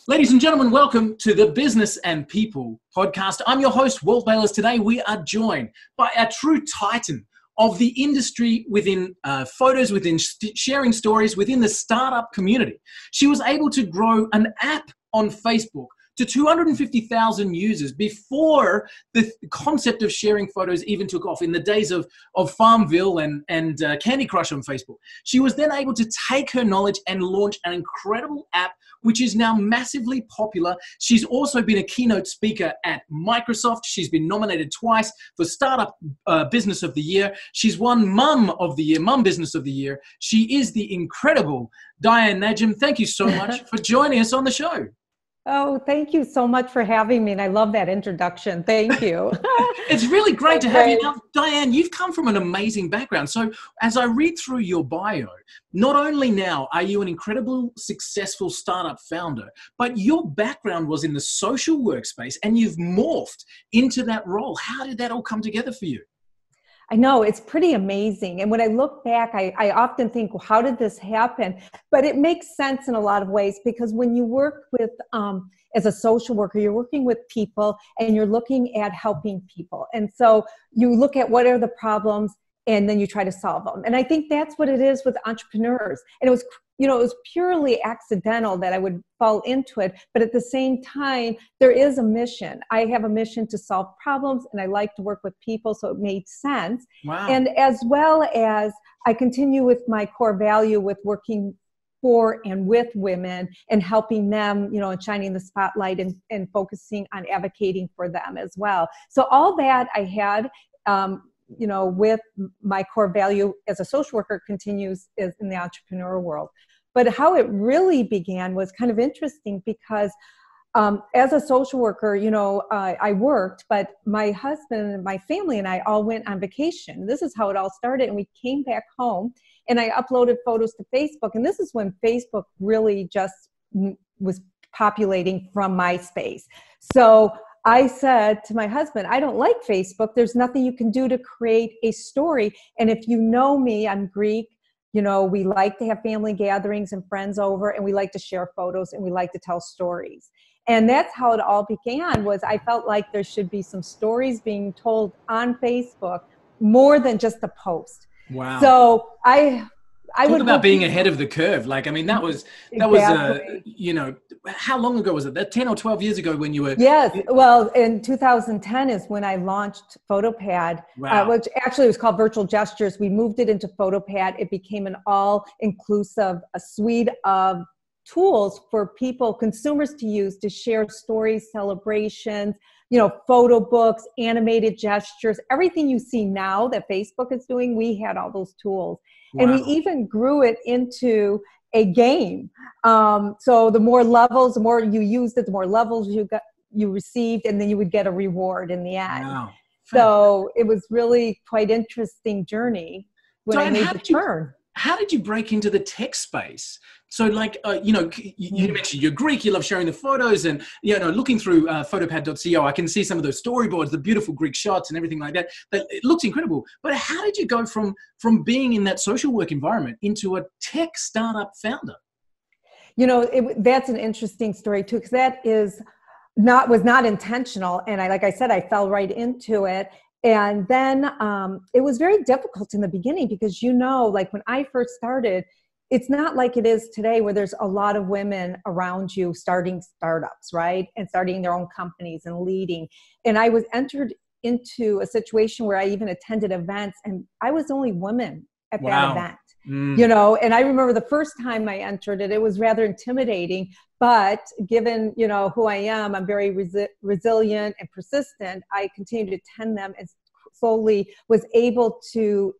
Ladies and gentlemen, welcome to the Business and People podcast. I'm your host, Walt Bayliss. Today, we are joined by a true titan of the industry within photos, within sharing stories, within the startup community. She was able to grow an app on Facebook to 250,000 users before the concept of sharing photos even took off in the days of Farmville and Candy Crush on Facebook. She was then able to take her knowledge and launch an incredible app which is now massively popular. She's also been a keynote speaker at Microsoft. She's been nominated twice for Startup Business of the Year. She's won Mum of the Year, Mum Business of the Year. She is the incredible Diane Najm. Thank you so much for joining us on the show. Oh, thank you so much for having me. And I love that introduction. Thank you. It's really great to have you. Now, Diane, you've come from an amazing background. So as I read through your bio, not only now are you an incredible, successful startup founder, but your background was in the social workspace and you've morphed into that role. How did that all come together for you? I know, it's pretty amazing. And when I look back, I often think, well, how did this happen? But it makes sense in a lot of ways, because when you work with, as a social worker, you're working with people and you're looking at helping people. And so you look at what are the problems and then you try to solve them. And I think that's what it is with entrepreneurs. And it was purely accidental that I would fall into it. But at the same time, there is a mission. I have a mission to solve problems and I like to work with people. So it made sense. Wow. And as well as I continue with my core value with working for and with women and helping them, and shining the spotlight and focusing on advocating for them as well. So all that I had, with my core value as a social worker continues is in the entrepreneur world. But how it really began was kind of interesting because as a social worker, I worked, but my husband and my family and I all went on vacation. This is how it all started. And we came back home and I uploaded photos to Facebook. And this is when Facebook really just was populating from MySpace. So I said to my husband, I don't like Facebook. There's nothing you can do to create a story. And if you know me, I'm Greek. We like to have family gatherings and friends over, and we like to share photos and we like to tell stories. And that's how it all began. Was I felt like there should be some stories being told on Facebook more than just a post. Wow. So I Talk would about being ahead of the curve. That was, how long ago was it? That 10 or 12 years ago when you were? Yes. Well, in 2010 is when I launched PhotoPad, Wow. Which actually was called Virtual Gestures. We moved it into PhotoPad. It became an all-inclusive suite of tools for people, consumers to use to share stories, celebrations, photo books, animated gestures, everything you see now that Facebook is doing, we had all those tools. Wow. And we even grew it into a game. So the more levels, the more you used it, the more levels you received, and then you would get a reward in the end. Wow. So it was really quite interesting journey when I made the turn. How did you break into the tech space? So you mentioned you're Greek, you love sharing the photos and, looking through photopad.co, I can see some of those storyboards, the beautiful Greek shots and everything like that. It looks incredible. But how did you go from being in that social work environment into a tech startup founder? That's an interesting story too, because that was not intentional. And like I said, I fell right into it. And then it was very difficult in the beginning because, when I first started, it's not like it is today where there's a lot of women around you starting startups, right? And starting their own companies and leading. And I was entered into a situation where I even attended events and I was the only woman at that event. And I remember the first time I entered it, it was rather intimidating, but given, who I am, I'm very resilient and persistent. I continued to attend them and slowly was able to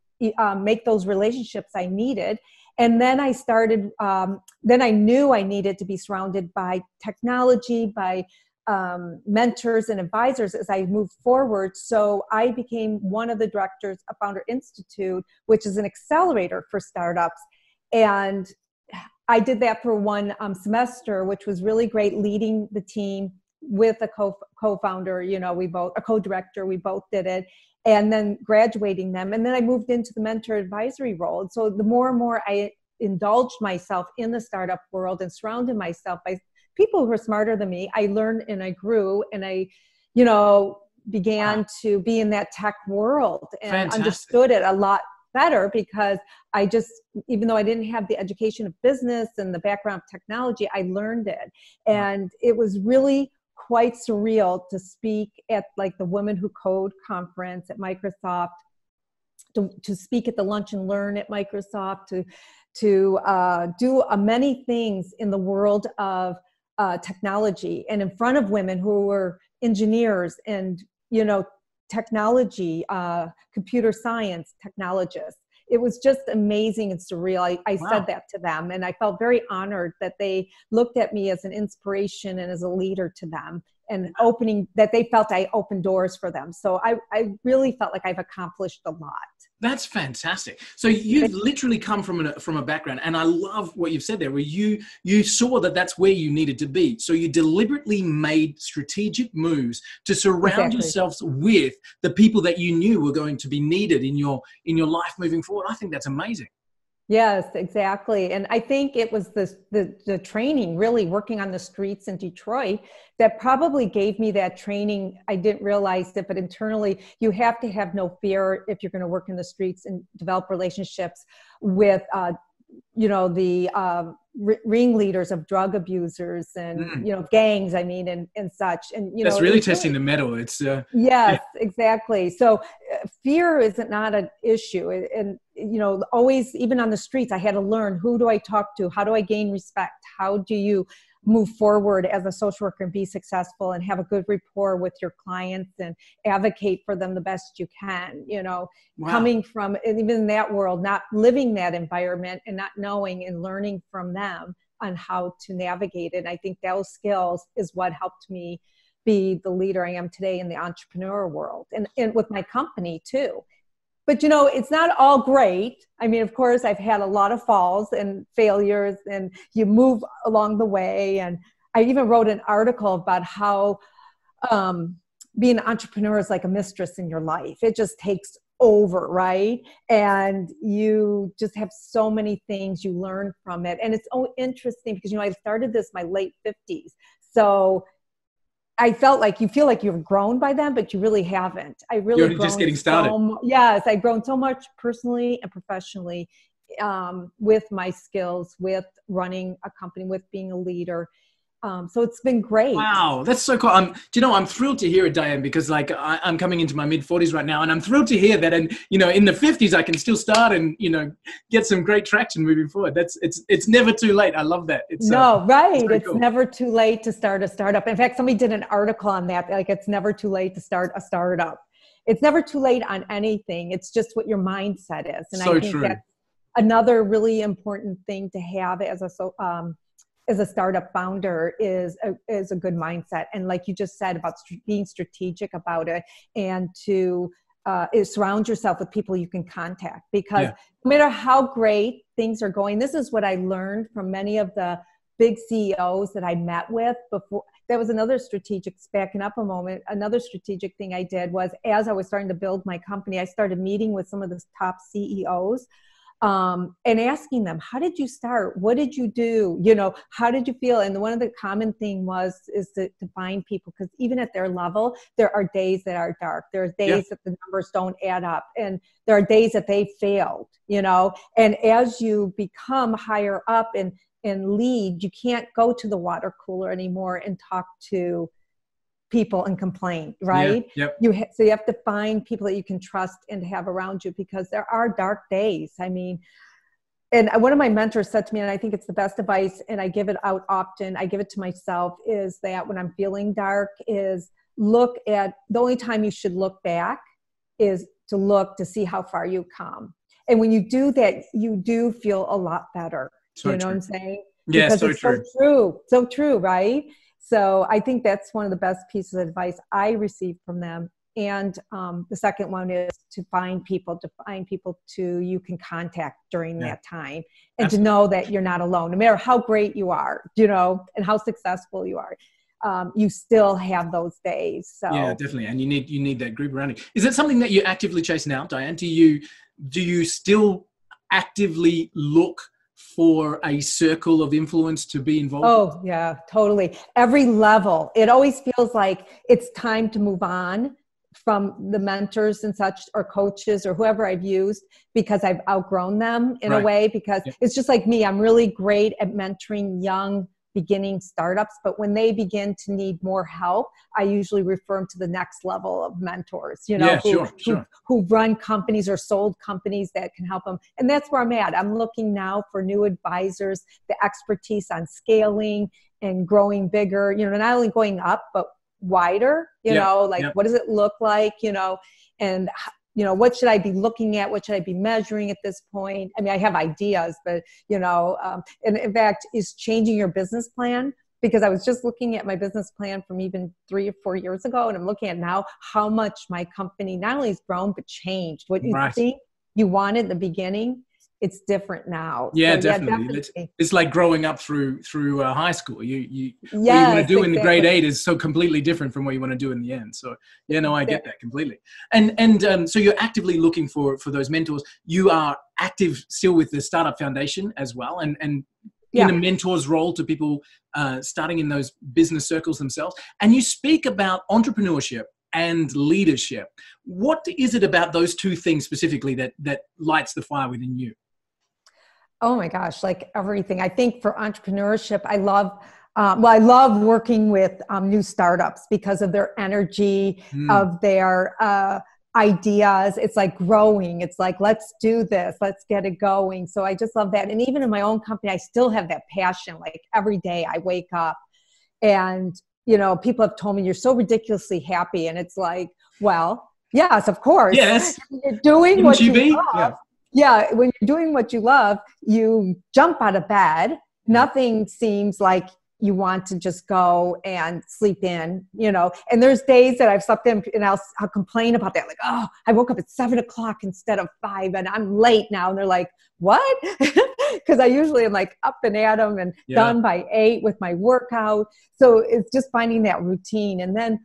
make those relationships I needed. And then I started, then I knew I needed to be surrounded by technology, by mentors and advisors as I moved forward. So I became one of the directors of Founder Institute, which is an accelerator for startups. And I did that for one semester, which was really great, leading the team with a co-founder, a co-director, we both did it, and then graduating them. And then I moved into the mentor advisory role. And so the more and more I indulged myself in the startup world and surrounded myself by people who were smarter than me. I learned and I grew, and I, you know, began to be in that tech world and understood it a lot better, because I just, even though I didn't have the education of business and the background of technology, I learned it. And it was really quite surreal to speak at like the Women Who Code conference at Microsoft, to speak at the Lunch and Learn at Microsoft, to do many things in the world of technology, and in front of women who were engineers and, you know, technology, computer science technologists. It was just amazing and surreal. I said that to them, and I felt very honored that they looked at me as an inspiration and as a leader to them, and that they felt I opened doors for them. So I really felt like I've accomplished a lot. That's fantastic. So you've literally come from a background, and I love what you've said there, where you saw that that's where you needed to be. So you deliberately made strategic moves to surround yourselves with the people that you knew were going to be needed in your life moving forward. I think that's amazing. Yes, exactly. And I think it was the training, really working on the streets in Detroit, that probably gave me that training. I didn't realize it, but internally, you have to have no fear if you're going to work in the streets and develop relationships with, you know, the ringleaders of drug abusers and, you know, gangs, I mean, and such. And, you know, that's really testing the metal. It's yes, exactly. So fear is not an issue. And, you know, always, even on the streets, I had to learn, who do I talk to? How do I gain respect? How do you move forward as a social worker and be successful and have a good rapport with your clients and advocate for them the best you can, you know, coming from, and even in that world, not living that environment and not knowing and learning from them on how to navigate it. And I think those skills is what helped me be the leader I am today in the entrepreneur world, and with my company too. But, you know, it's not all great. I mean, of course, I've had a lot of falls and failures, and you move along the way. And I even wrote an article about how being an entrepreneur is like a mistress in your life. It just takes over, right? And you just have so many things you learn from it. And it's so interesting because, you know, I started this in my late 50s. So I felt like you feel like you've grown by then, but you really haven't. You're just getting started. Yes, I've grown so much personally and professionally with my skills, with running a company, with being a leader. So it's been great. Wow, that's so cool. Do you know, I'm thrilled to hear it, Diane, because like I'm coming into my mid-40s right now, and I'm thrilled to hear that. And, you know, in the 50s, I can still start and, you know, get some great traction moving forward. It's never too late. I love that. It's It's never too late to start a startup. In fact, somebody did an article on that. Like, it's never too late to start a startup. It's never too late on anything. It's just what your mindset is. And I think that's another really important thing to have as a startup founder is a good mindset. And like you just said about being strategic about it, and to surround yourself with people you can contact, because no matter how great things are going, this is what I learned from many of the big CEOs that I met with before. That was another strategic, backing up a moment, another strategic thing I did was, as I was starting to build my company, I started meeting with some of the top CEOs, and asking them, how did you start? What did you do? You know, how did you feel? And one of the common thing is to find people, because even at their level, there are days that are dark. There are days that the numbers don't add up, and there are days that they failed, you know, and as you become higher up and lead, you can't go to the water cooler anymore and talk to people and complain, right? So you have to find people that you can trust and have around you, because there are dark days. I mean, and one of my mentors said to me, and I think it's the best advice, and I give it out often, I give it to myself, is that when I'm feeling dark, is look at, the only time you should look back is to look to see how far you've come. And when you do that, you do feel a lot better. Know what I'm saying? Yeah, because so it's true. So true, right? So I think that's one of the best pieces of advice I received from them. And the second one is to find people you can contact during that time, and to know that you're not alone. No matter how great you are, you know, and how successful you are, you still have those days. So yeah, definitely. And you need that group around you. Is it something that you actively chase now, Diane? Do you still actively look for a circle of influence to be involved? Oh, yeah, totally. Every level. It always feels like it's time to move on from the mentors and such, or coaches or whoever I've used, because I've outgrown them in a way, because it's just like me. I'm really great at mentoring young beginning startups, but when they begin to need more help, I usually refer them to the next level of mentors, who run companies or sold companies that can help them. And that's where I'm at. I'm looking now for new advisors, the expertise on scaling and growing bigger, not only going up, but wider, what does it look like, and what should I be looking at? What should I be measuring at this point? I mean, I have ideas, but, and in fact, is changing your business plan, because I was just looking at my business plan from even 3 or 4 years ago. And I'm looking at now how much my company not only has grown, but changed. What you think you wanted in the beginning, it's different now. Yeah, so, definitely. It's like growing up through high school. What you want to do in the grade 8 is so completely different from what you want to do in the end. So I get that completely. And so you're actively looking for those mentors. You are active still with the Startup Foundation as well, and in a mentor's role to people starting in those business circles themselves. And you speak about entrepreneurship and leadership. What is it about those two things specifically that lights the fire within you? Oh my gosh, like everything. I think for entrepreneurship, I love working with new startups because of their energy, of their ideas. It's like growing. It's like, let's do this. Let's get it going. So I just love that. And even in my own company, I still have that passion. Like every day I wake up and, people have told me, you're so ridiculously happy. And it's like, well, yes, of course. Yes. You're doing what you love. Yeah, when you're doing what you love, you jump out of bed. Nothing seems like you want to just go and sleep in, And there's days that I've slept in and I'll complain about that. Like, oh, I woke up at 7 o'clock instead of 5 and I'm late now. And they're like, what? Because I usually am like up and at them and done by 8 with my workout. So it's just finding that routine. And then,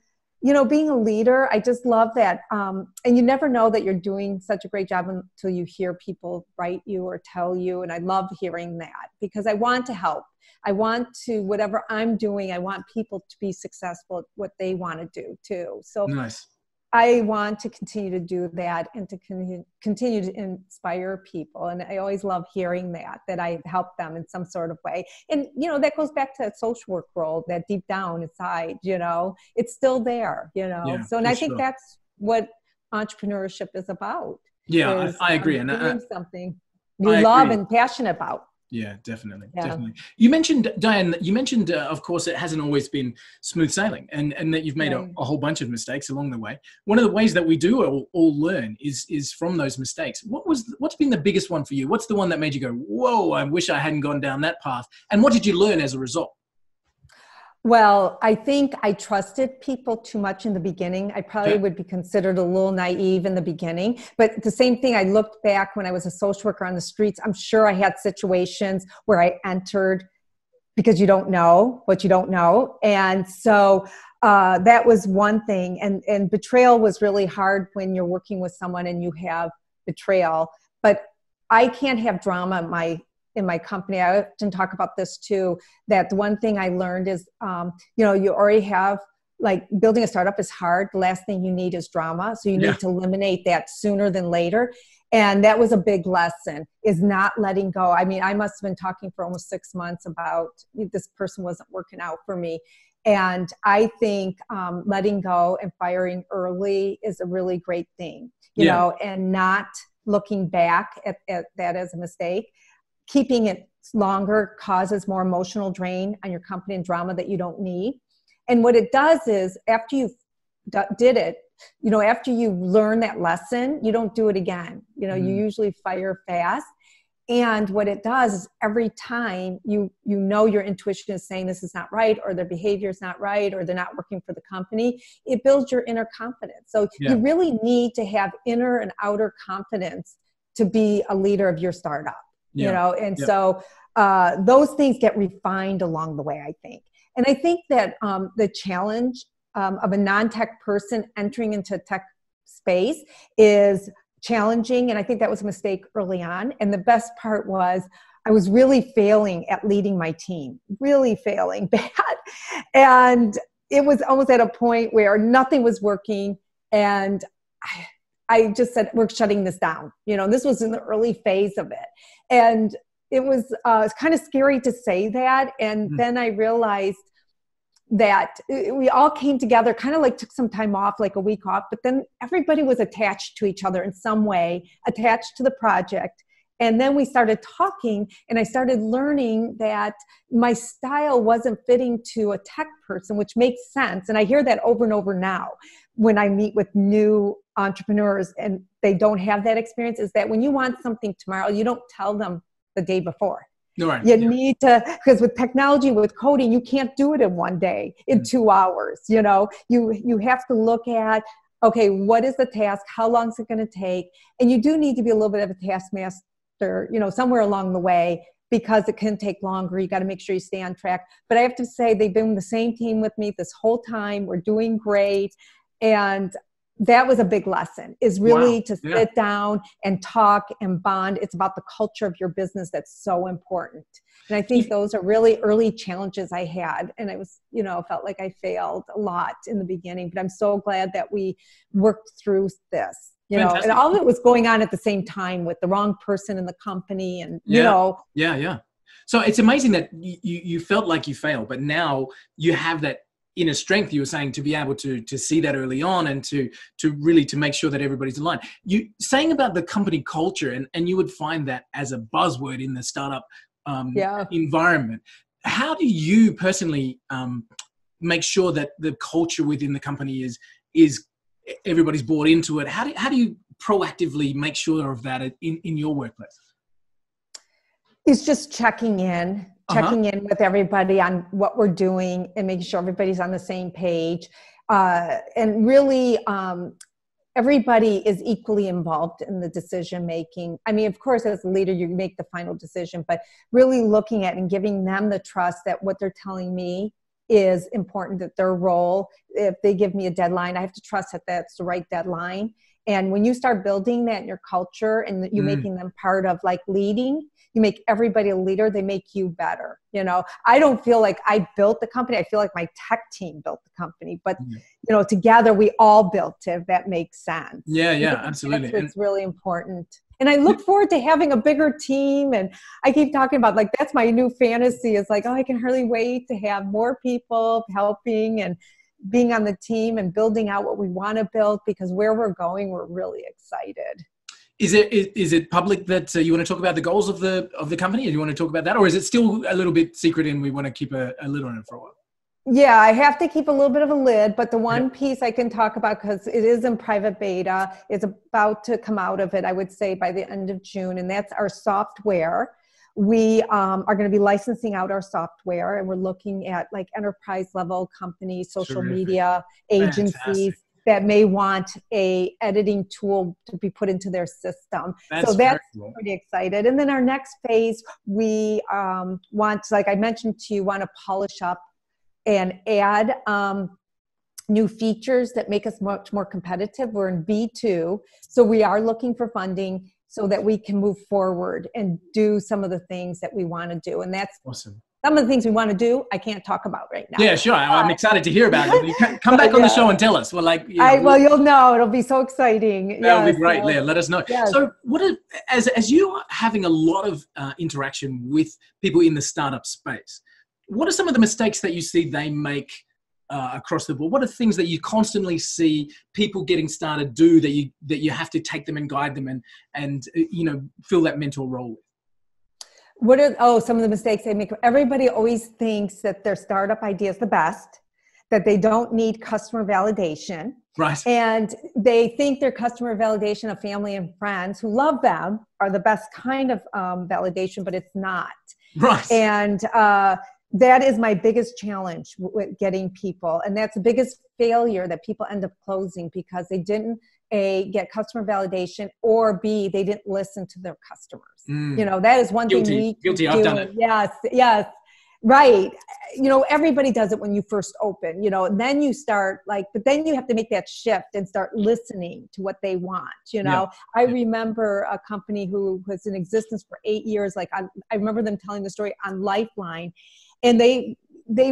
being a leader, I just love that. And you never know that you're doing such a great job until you hear people write you or tell you. And I love hearing that because I want to help. I want to, whatever I'm doing, I want people to be successful at what they want to do too. So nice. I want to continue to do that and to continue to inspire people. And I always love hearing that I help them in some sort of way. And, that goes back to that social work role, that deep down inside, it's still there, Yeah, So, and I think that's what entrepreneurship is about. Yeah, I agree. And doing something you love and passionate about. Yeah, definitely. You mentioned, Diane, of course, it hasn't always been smooth sailing and that you've made a whole bunch of mistakes along the way. One of the ways that we do all learn is from those mistakes. What's been the biggest one for you? What's the one that made you go, whoa, I wish I hadn't gone down that path? And what did you learn as a result? Well, I think I trusted people too much in the beginning. I probably would be considered a little naive in the beginning. But the same thing, I looked back when I was a social worker on the streets. I'm sure I had situations where I entered because you don't know what you don't know. And so that was one thing. And betrayal was really hard when you're working with someone and you have betrayal. But I can't have drama in my company. I often talk about this too, that the one thing I learned is, you already have, like, building a startup is hard. The last thing you need is drama. So you need to eliminate that sooner than later. And that was a big lesson, is not letting go. I mean, I must have been talking for almost 6 months about this person wasn't working out for me. And I think letting go and firing early is a really great thing, you know, and not looking back at that as a mistake. Keeping it longer causes more emotional drain on your company and drama that you don't need. And what it does is, after you did it, after you learn that lesson, you don't do it again. You usually fire fast. And what it does is, every time your intuition is saying this is not right, or their behavior is not right, or they're not working for the company, it builds your inner confidence. So you really need to have inner and outer confidence to be a leader of your startup. So those things get refined along the way, I think. And I think that the challenge of a non-tech person entering into tech space is challenging. And I think that was a mistake early on. And the best part was I was really failing at leading my team, really failing bad. And it was almost at a point where nothing was working. And I just said, we're shutting this down. This was in the early phase of it. And it was kind of scary to say that. And then I realized that we all came together, kind of like took some time off, like a week off, but then everybody was attached to each other in some way, attached to the project. And then we started talking, and I started learning that my style wasn't fitting to a tech person, which makes sense. And I hear that over and over now when I meet with new entrepreneurs and they don't have that experience, is that when you want something tomorrow, you don't tell them the day before. Right. You need to, because with technology, with coding, you can't do it in one day, in 2 hours. You have to look at, okay, what is the task? How long is it going to take? And you do need to be a little bit of a taskmaster, somewhere along the way, because it can take longer. You got to make sure you stay on track. But I have to say, they've been the same team with me this whole time. We're doing great. And that was a big lesson, is really to sit down and talk and bond. It's about the culture of your business that's so important. And I think those are really early challenges I had. And I was, felt like I failed a lot in the beginning, but I'm so glad that we worked through this, Fantastic. And all of it was going on at the same time with the wrong person in the company. And, Yeah. So it's amazing that you felt like you failed, but now you have that inner strength, you were saying, to be able to see that early on and to really to make sure that everybody's aligned. You saying about the company culture, and you would find that as a buzzword in the startup environment. How do you personally make sure that the culture within the company is everybody's bought into it? How do you proactively make sure of that in your workplace? It's just checking in with everybody on what we're doing and making sure everybody's on the same page. And really, everybody is equally involved in the decision making. I mean, of course, as a leader, you make the final decision, but really looking at and giving them the trust that what they're telling me is important, that their role, if they give me a deadline, I have to trust that that's the right deadline. And when you start building that in your culture and you making them part of like leading, you make everybody a leader, they make you better. I don't feel like I built the company. I feel like my tech team built the company, but together we all built it, if that makes sense. Yeah, absolutely. It's really important. And I look forward to having a bigger team. And I keep talking about, like, that's my new fantasy, is like, I can hardly wait to have more people helping and being on the team and building out what we want to build, because where we're going, we're really excited. Is it public that you want to talk about the goals of the company, and you want to talk about that, or is it still a little bit secret and we want to keep a lid on it for a while? Yeah, I have to keep a little bit of a lid, but the one piece I can talk about, because it is in private beta, is about to come out of it, I would say, by the end of June, and that's our software. We are going to be licensing out our software, and we're looking at like enterprise level companies, social media agencies. Fantastic. That may want a editing tool to be put into their system. So that's cool. Pretty excited. And then our next phase, we want, like I mentioned to you, want to polish up and add new features that make us much more competitive. We're in B2, so we are looking for funding so that we can move forward and do some of the things that we want to do. And that's awesome. Some of the things we want to do, I can't talk about right now. Yeah, sure. I'm excited to hear about it. You come back on the show and tell us. Well, you'll know. It'll be so exciting. That'll be great, Leah. Let us know. Yes. So, as you are having a lot of interaction with people in the startup space, what are some of the mistakes that you see they make across the board? What are things that you constantly see people getting started do that you have to take them and guide them and fill that mentor role with? Some of the mistakes they make. Everybody always thinks that their startup idea is the best, that they don't need customer validation. Right. And they think their customer validation of family and friends who love them are the best kind of validation, but it's not. Right. And that is my biggest challenge with getting people. And that's the biggest failure, that people end up closing because they didn't A, get customer validation, or B, they didn't listen to their customers. That is one thing we Guilty. do. I've done it. Yes. Right. Everybody does it when you first open, and then you start but then you have to make that shift and start listening to what they want. Yeah. I remember a company who was in existence for 8 years. I remember them telling the story on Lifeline, and they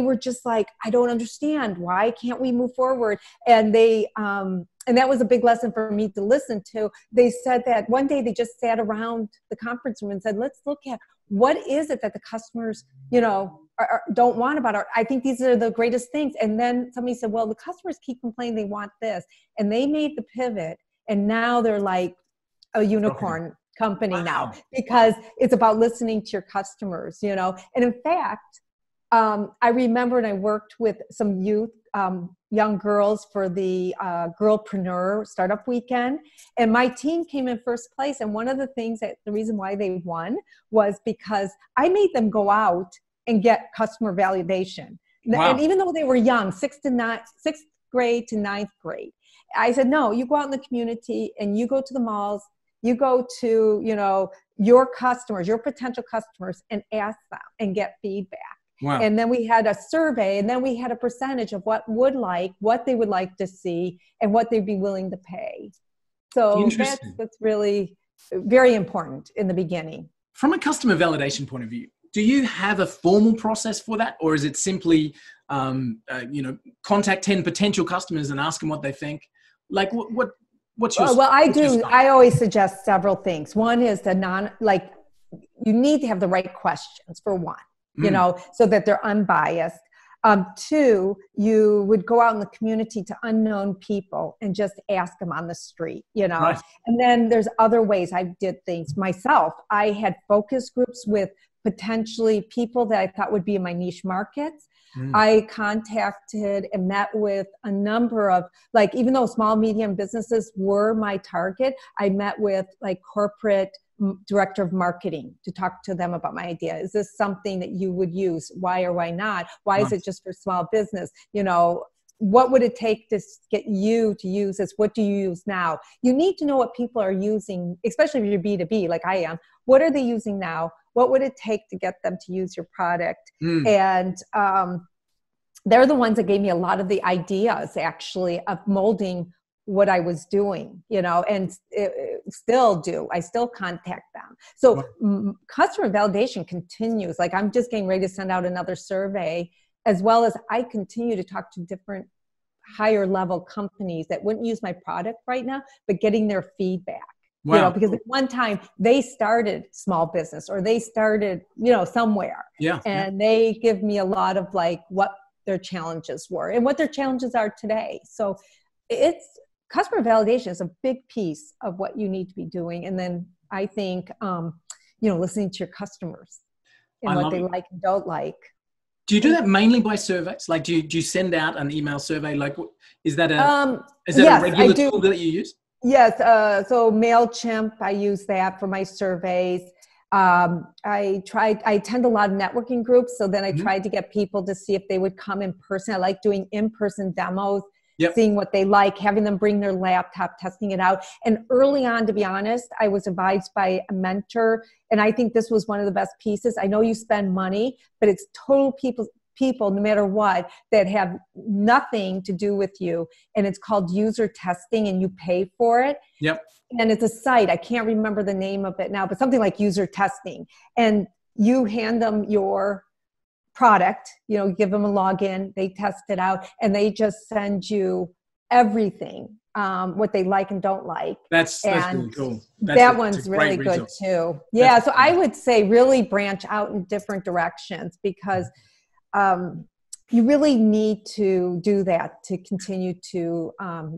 were just like, I don't understand. Why can't we move forward? And and that was a big lesson for me to listen to. They said that one day they just sat around the conference room and said, let's look at what is it that the customers, don't want about our, I think these are the greatest things. And then somebody said, well, the customers keep complaining they want this. And they made the pivot. And now they're like a unicorn company now, because it's about listening to your customers, And in fact, I remember when I worked with some youth, young girls for the Girlpreneur Startup Weekend, and my team came in first place. And one of the reason why they won was because I made them go out and get customer validation. Wow. And even though they were young, sixth grade to ninth grade, I said, no, you go out in the community and you go to the malls, you go to, your customers, your potential customers, and ask them and get feedback. Wow. And then we had a survey, and then we had a percentage of what they would like to see, and what they'd be willing to pay. So that's really very important in the beginning. From a customer validation point of view, do you have a formal process for that? Or is it simply, contact 10 potential customers and ask them what they think? What's your... Well, I do. I always suggest several things. One is you need to have the right questions for one. So that they're unbiased. Two, you would go out in the community to unknown people and just ask them on the street, Right. And then there's other ways I did things myself. I had focus groups with potentially people that I thought would be in my niche markets. I contacted and met with a number of, even though small, medium businesses were my target, I met with corporate director of marketing to talk to them about my idea. Is this something that you would use? Why or why not? Why is it just for small business? What would it take to get you to use this? What do you use now? You need to know what people are using, especially if you're B2B like I am. What are they using now? What would it take to get them to use your product? And they're the ones that gave me a lot of the ideas, actually, of molding what I was doing, and still do. I still contact them. So customer validation continues. I'm just getting ready to send out another survey, as well as I continue to talk to different higher level companies that wouldn't use my product right now, but getting their feedback. Wow. Because at one time they started small business, or they started, somewhere. Yeah. And they give me a lot of what their challenges were and what their challenges are today. So customer validation is a big piece of what you need to be doing. And then I think, listening to your customers and what they like and don't like. Do you do that mainly by surveys? Do you send out an email survey? Is that a regular tool that you use? Yes. So MailChimp, I use that for my surveys. I attend a lot of networking groups. So then I tried to get people to see if they would come in person. I like doing in-person demos. Yep. Seeing what they like, having them bring their laptop, testing it out. And early on, to be honest, I was advised by a mentor, and I think this was one of the best pieces. I know you spend money, but it's total people, no matter what, that have nothing to do with you. And it's called user testing, and you pay for it. Yep. And it's a site. I can't remember the name of it now, but something like user testing. And you hand them your product, give them a login, they test it out, and they just send you everything, what they like and don't like. That's really cool. That one's really good too. Yeah. So I would say really branch out in different directions, because you really need to do that to continue to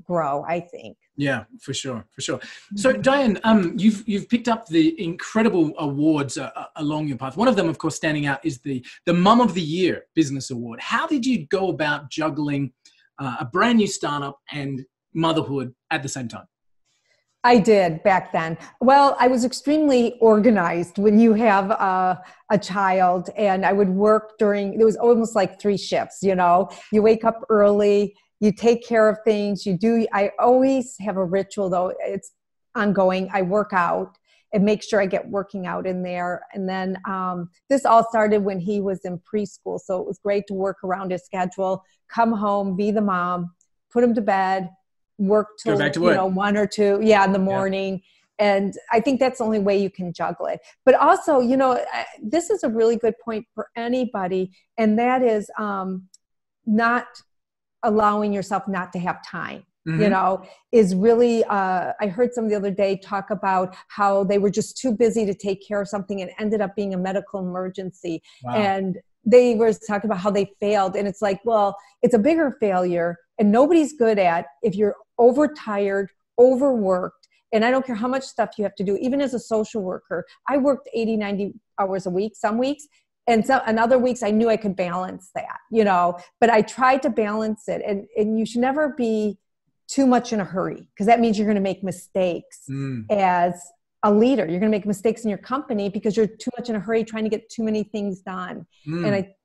grow, I think. Yeah, for sure. So Diane, you've picked up the incredible awards along your path. One of them, of course, standing out is the Mum of the Year Business Award. How did you go about juggling a brand new startup and motherhood at the same time? I did back then. Well, I was extremely organized when you have a child, and I would work it was almost like 3 shifts, you wake up early, you take care of things, I always have a ritual, though it's ongoing. I work out, and make sure I get working out in there. And then this all started when he was in preschool. So it was great to work around his schedule, come home, be the mom, put him to bed, work till, you know, 1 or 2 in the morning. And I think that's the only way you can juggle it. But also, you know, this is a really good point for anybody. And that is not allowing yourself not to have time. You know, is really, I heard some the other day talk about how they were just too busy to take care of something and ended up being a medical emergency. Wow. And they were talking about how they failed. And it's like, well, it's a bigger failure and nobody's good at if you're overtired, overworked. And I don't care how much stuff you have to do, even as a social worker. I worked 80, 90 hours a week, some weeks. And other weeks I knew I could balance that, you know, but I tried to balance it. And you should never be too much in a hurry, because that means you're going to make mistakes as a leader. You're going to make mistakes in your company because you're too much in a hurry trying to get too many things done. And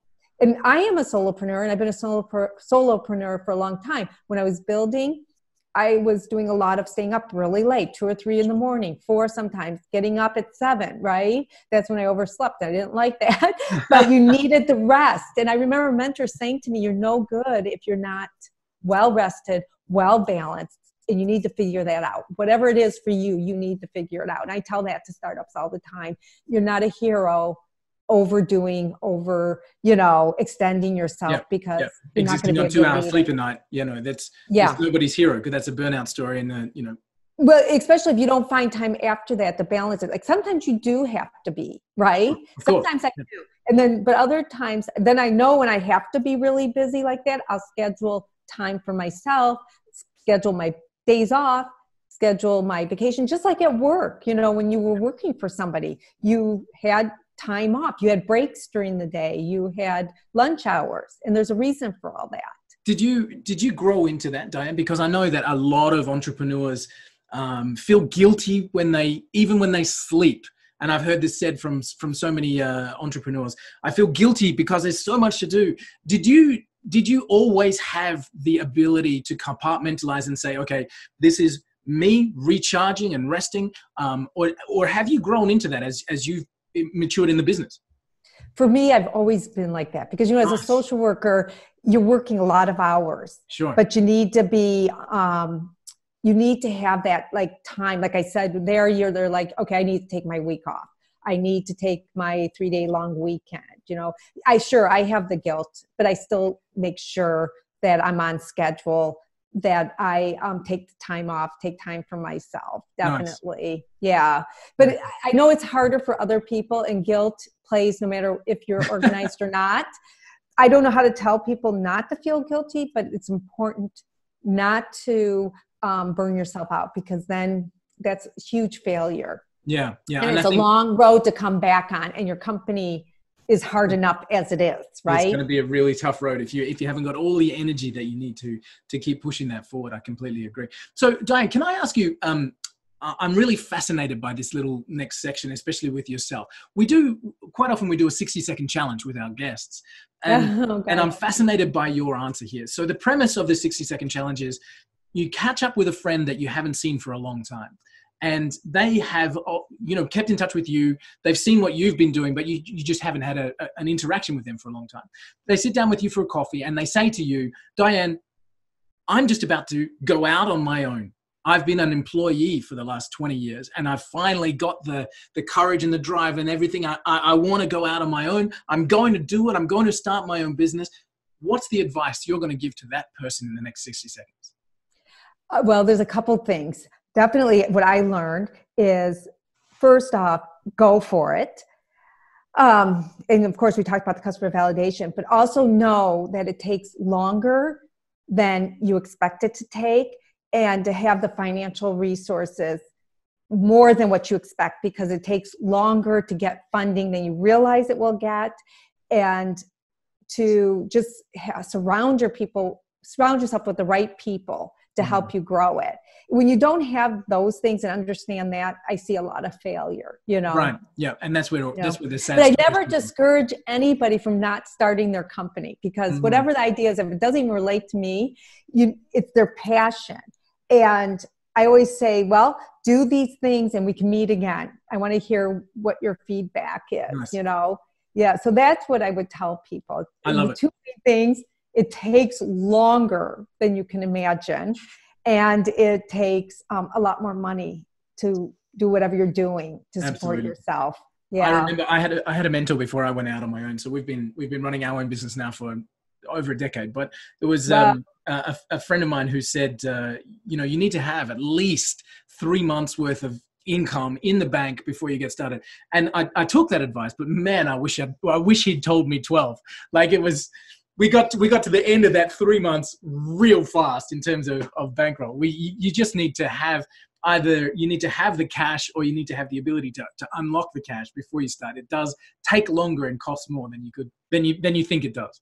I am a solopreneur, and I've been a solopreneur for a long time. When I was building, I was doing a lot of staying up really late, 2 or 3 in the morning, 4 sometimes, getting up at 7, right? That's when I overslept. I didn't like that, but you needed the rest. And I remember mentors saying to me, you're no good if you're not well rested, well balanced, and you need to figure that out. Whatever it is for you, you need to figure it out. And I tell that to startups all the time. You're not a hero overdoing, you know, extending yourself because you're existing not on 2 hours sleep a night. You know, that's nobody's hero, because that's a burnout story. And you know, well, especially if you don't find time after that to balance it. Like sometimes you do have to be, right? Sometimes I do. And then, but other times, then I know when I have to be really busy like that, I'll schedule time for myself, schedule my days off, schedule my vacation, just like at work. You know, when you were working for somebody, you had time off, you had breaks during the day, you had lunch hours, and there's a reason for all that. Did you grow into that, Diane? Because I know that a lot of entrepreneurs feel guilty when they sleep. And I've heard this said from so many entrepreneurs. I feel guilty because there's so much to do. Did you always have the ability to compartmentalize and say, okay, this is me recharging and resting, or have you grown into that as you've matured in the business? For me, I've always been like that because, you know, as a social worker, you're working a lot of hours. Sure. But you need to be, you need to have that like time. Like I said, they're like, okay, I need to take my week off. I need to take my 3-day long weekend. You know, I have the guilt, but I still make sure that I'm on schedule, that I take the time off, take time for myself. Definitely. Nice. Yeah. But I know it's harder for other people, and guilt plays no matter if you're organized or not. I don't know how to tell people not to feel guilty, but it's important not to burn yourself out, because then that's a huge failure. Yeah. Yeah. And it's a long road to come back on, and your company is hard enough as it is, right? It's going to be a really tough road if you haven't got all the energy that you need to keep pushing that forward. I completely agree. So Diane, can I ask you, I'm really fascinated by this little next section, especially with yourself. Quite often we do a 60-second challenge with our guests, and I'm fascinated by your answer here. So the premise of the 60-second challenge is you catch up with a friend that you haven't seen for a long time, and they have, kept in touch with you. They've seen what you've been doing, but you just haven't had an interaction with them for a long time. They sit down with you for a coffee and they say to you, Diane, I'm just about to go out on my own. I've been an employee for the last 20 years, and I've finally got the courage and the drive and everything. I want to go out on my own. I'm going to do it. I'm going to start my own business. What's the advice you're going to give to that person in the next 60 seconds? Well, there's a couple things. Definitely what I learned is, first off, go for it. And of course, we talked about the customer validation, but also know that it takes longer than you expect it to take, and to have the financial resources more than what you expect, because it takes longer to get funding than you realize it will get, and to just surround yourself with the right people to help you grow it. When you don't have those things and understand that, I see a lot of failure, Right. Yeah. And that's where the sense. But I never discourage anybody from not starting their company, because whatever the idea is, if it doesn't even relate to me, it's their passion. And I always say, well, do these things and we can meet again. I want to hear what your feedback is, Nice. you know? Yeah. So that's what I would tell people. I love it. Two things. It takes longer than you can imagine. And it takes a lot more money to do whatever you're doing to support Absolutely. yourself. Yeah. I remember I had a mentor before I went out on my own. So we've been running our own business now for over a decade. But there was a friend of mine who said, you know, you need to have at least 3 months worth of income in the bank before you get started. And I took that advice, but man, I wish he'd told me 12. Like it was, we got to the end of that 3 months real fast in terms of Bankroll. You just need to have either you need to have the cash or you need to have the ability to unlock the cash before you start. It does take longer and cost more than you think it does.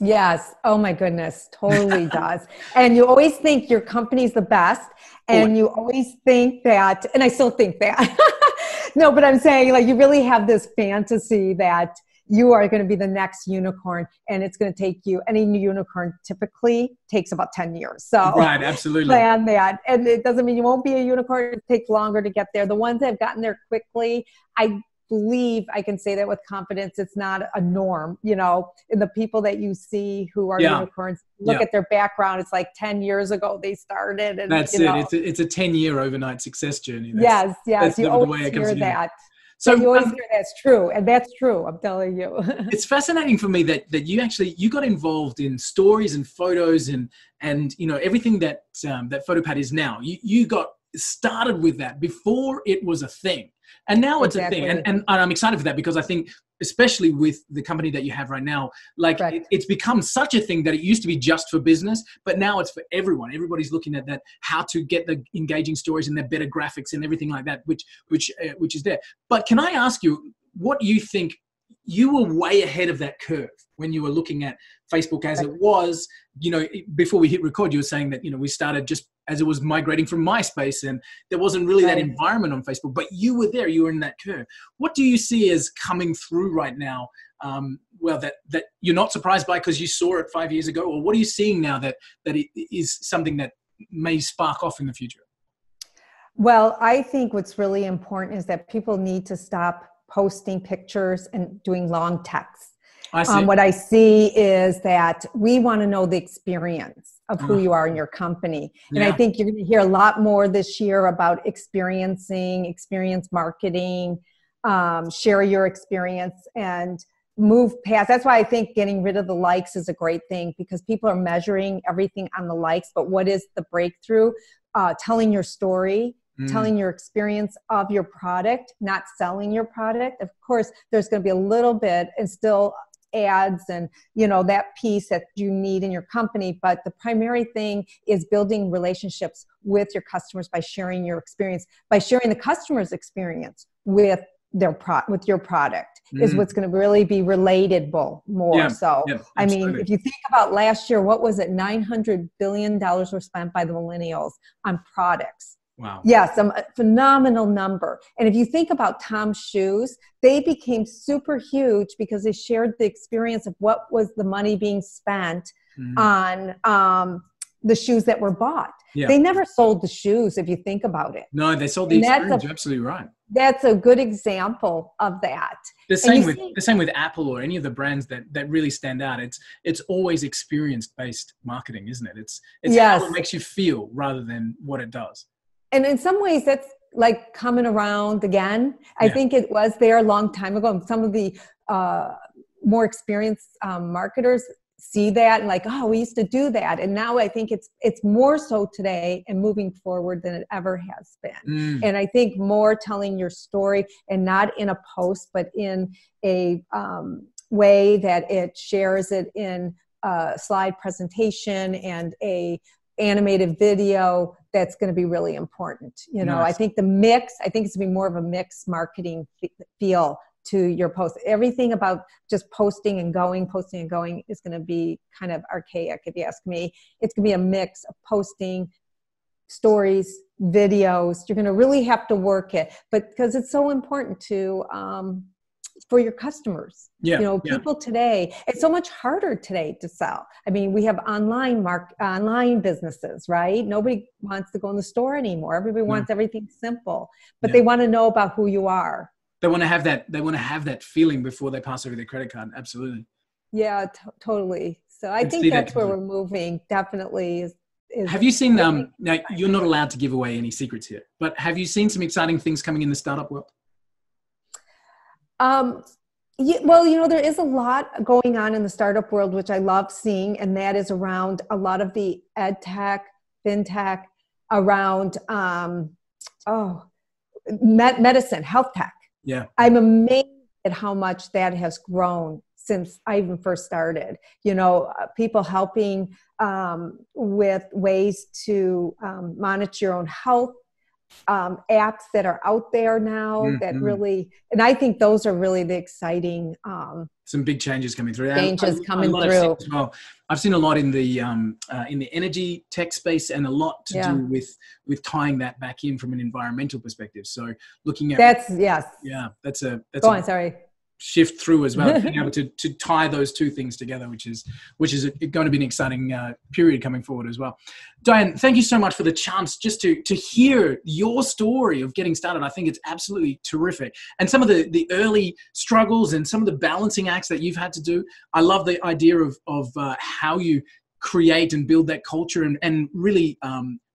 Yes. Oh my goodness. Totally does. And you always think your company's the best. And you always think that, and I still think that. No, but I'm saying like you really have this fantasy that you are going to be the next unicorn and it's going to take you, any new unicorn typically takes about 10 years. So right, absolutely. Plan that. And it doesn't mean you won't be a unicorn. It takes longer to get there. The ones that have gotten there quickly, I believe I can say that with confidence. It's not a norm, you know, in the people that you see who are unicorns, look at their background. It's like 10 years ago they started. And that's you know, it's a 10-year overnight success journey. Yes. That's You always hear that. So you always hear that's true. And that's true. I'm telling you. It's fascinating for me that you got involved in stories and photos and you know, everything that PhotoPad is now. You got started with that before it was a thing. And now it's a thing. And I'm excited for that because I think, especially with the company that you have right now, like it's become such a thing that it used to be just for business, but now it's for everyone. Everybody's looking at that, how to get the engaging stories and their better graphics and everything like that, which is there. But can I ask you, what you think? You were way ahead of that curve when you were looking at Facebook as it was, you know, before we hit record, you were saying that, you know, we started just as it was migrating from MySpace and there wasn't really that environment on Facebook, but you were there, you were in that curve. What do you see as coming through right now? Well, that you're not surprised by because you saw it 5 years ago, or what are you seeing now that it is something that may spark off in the future? Well, I think what's really important is that people need to stop posting pictures and doing long texts. What I see is that we want to know the experience of who you are in your company. And I think you're going to hear a lot more this year about experience marketing, share your experience and move past. That's why I think getting rid of the likes is a great thing because people are measuring everything on the likes. But what is the breakthrough? Telling your story. Telling your experience of your product, not selling your product. Of course, there's going to be a little bit and still ads and, you know, that piece that you need in your company. But the primary thing is building relationships with your customers by sharing your experience, by sharing the customer's experience with with your product is what's going to really be relatable more. I mean, if you think about last year, what was it? $900 billion were spent by the millennials on products. Wow. Yes, a phenomenal number. And if you think about Tom's shoes, they became super huge because they shared the experience of what was the money being spent on the shoes that were bought. Yeah. They never sold the shoes if you think about it. No, they sold the experience. You're absolutely right. That's a good example of that. The same with Apple or any of the brands that really stand out. It's always experience-based marketing, isn't it? It's how it makes you feel rather than what it does. And in some ways, that's like coming around again. I think it was there a long time ago. And some of the more experienced marketers see that and like, oh, we used to do that. And now I think it's more so today and moving forward than it ever has been. And I think more telling your story and not in a post, but in a way that it shares it in a slide presentation and a animated video, that's going to be really important. You know, I think it's going to be more of a mixed marketing feel to your post. Everything about just posting and going is going to be kind of archaic, if you ask me. It's going to be a mix of posting, stories, videos. You're going to really have to work it, but because it's so important to for your customers. Yeah, you know, people today, it's so much harder today to sell. I mean, we have online businesses, right? Nobody wants to go in the store anymore. Everybody wants everything simple, but they want to know about who you are. They want to have that. They want to have that feeling before they pass over their credit card. Absolutely. Yeah, totally. So I think that's where we're moving. Definitely. Have you seen? Now you're not allowed to give away any secrets here, but have you seen some exciting things coming in the startup world? Yeah, well, you know, there is a lot going on in the startup world, which I love seeing, and that is around a lot of the ed tech, fintech, around medicine, health tech. Yeah, I'm amazed at how much that has grown since I even first started. You know, people helping with ways to monitor your own health. Apps that are out there now that really, and I think those are really the exciting some big changes coming through. Coming through. As well. I've seen a lot in the energy tech space, and a lot to do with tying that back in from an environmental perspective. So looking at that's a shift through as well, being able to tie those two things together, which is going to be an exciting period coming forward as well. Diane, thank you so much for the chance just to hear your story of getting started. I think it's absolutely terrific. And some of the early struggles and some of the balancing acts that you've had to do. I love the idea of how you create and build that culture and really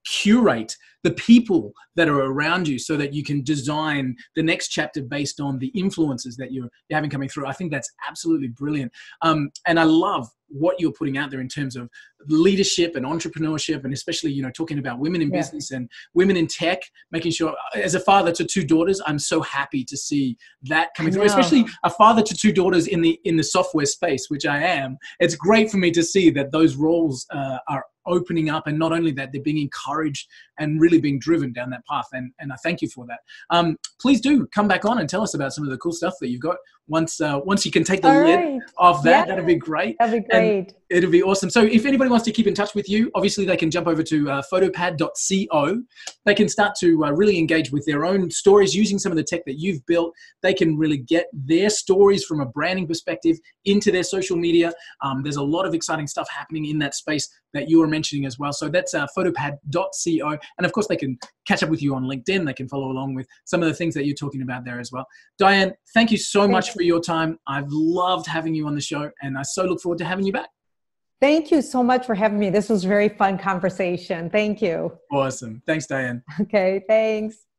curate the people that are around you so that you can design the next chapter based on the influences that you're having coming through. I think that's absolutely brilliant. And I love what you're putting out there in terms of leadership and entrepreneurship, and especially, you know, talking about women in business and women in tech, making sure, as a father to 2 daughters, I'm so happy to see that coming through, especially a father to 2 daughters in the software space, which I am. It's great for me to see that those roles are opening up, and not only that, they're being encouraged and really being driven down that path. And I thank you for that. Please do come back on and tell us about some of the cool stuff that you've got. Once you can take the lid off that, that'd be great. That'd be great. And it'll be awesome. So if anybody wants to keep in touch with you, obviously they can jump over to photopad.co. They can start to really engage with their own stories using some of the tech that you've built. They can really get their stories from a branding perspective into their social media. There's a lot of exciting stuff happening in that space that you were mentioning as well. So that's photopad.co. And of course, they can catch up with you on LinkedIn. They can follow along with some of the things that you're talking about there as well. Diane, thank you so much for your time. I've loved having you on the show, and I so look forward to having you back. Thank you so much for having me. This was a very fun conversation. Thank you. Awesome. Thanks, Diane. Okay, thanks.